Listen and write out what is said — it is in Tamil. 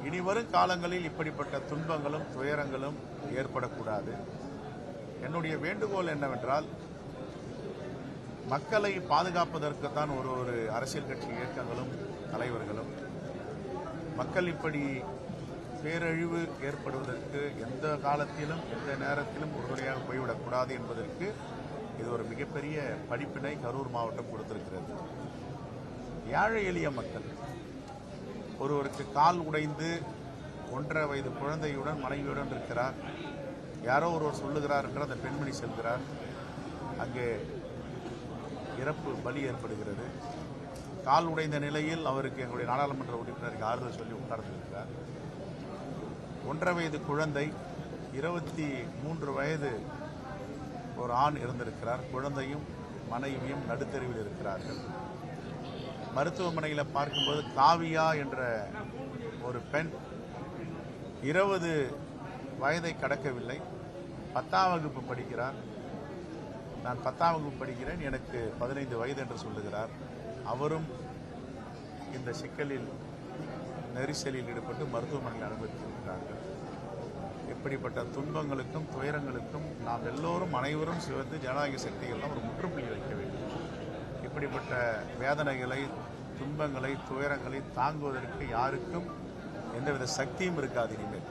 இனி வரும் காலங்களில் இப்படிப்பட்ட துன்பங்களும் துயரங்களும் ஏற்படக்கூடாது. என்னுடைய வேண்டுகோள் என்னவென்றால், மக்களை பாதுகாப்பதற்குத்தான் ஒரு அரசியல் கட்சி இயக்கங்களும் தலைவர்களும், மக்கள் இப்படி பேரழிவு ஏற்படுவதற்கு எந்த காலத்திலும் எந்த நேரத்திலும் உறுதுணையாக போய்விடக்கூடாது என்பதற்கு இது ஒரு மிகப்பெரிய படிப்பினை கரூர் மாவட்டம் கொடுத்திருக்கிறது. ஏழை எளிய மக்கள், ஒருவருக்கு கால் உடைந்து 1.5 வயது குழந்தையுடன் மனைவியுடன் இருக்கிறார். யாரோ ஒருவர் சொல்லுகிறார் என்று அந்த பெண்மணி செல்கிறார். அங்கே இறப்பு பலி ஏற்படுகிறது. கால் உடைந்த நிலையில் அவருக்கு எங்களுடைய நாடாளுமன்ற உறுப்பினருக்கு ஆறுதல் சொல்லி உட்கார்ந்திருக்கிறார். 1.5 வயது குழந்தை, 23 வயது ஒரு ஆண் இருந்திருக்கிறார். குழந்தையும் மனைவியும் நடுத்தெருவில் இருக்கிறார்கள். மருத்துவமனையில் பார்க்கும்போது காவியா என்ற ஒரு பெண் 20 வயதை கடக்கவில்லை, 10ஆம் வகுப்பு படிக்கிறார். நான் 10ஆம் வகுப்பு படிக்கிறேன், எனக்கு 15 வயது என்று சொல்லுகிறார். அவரும் இந்த சிக்கலில் நெரிசலில் ஈடுபட்டு மருத்துவமனையில் அனுமதித்திருக்கிறார்கள். இப்படிப்பட்ட துன்பங்களுக்கும் துயரங்களுக்கும் நாம் எல்லோரும் அனைவரும் சேர்ந்து ஜனநாயக சக்திகள்லாம் ஒரு முற்றுப்புள்ளி வைக்க வேண்டும். இப்படிப்பட்ட வேதனைகளை, துன்பங்களை, துயரங்களை தாங்குவதற்கு யாருக்கும் எந்தவித சக்தியும் இருக்காது இனிமேல்.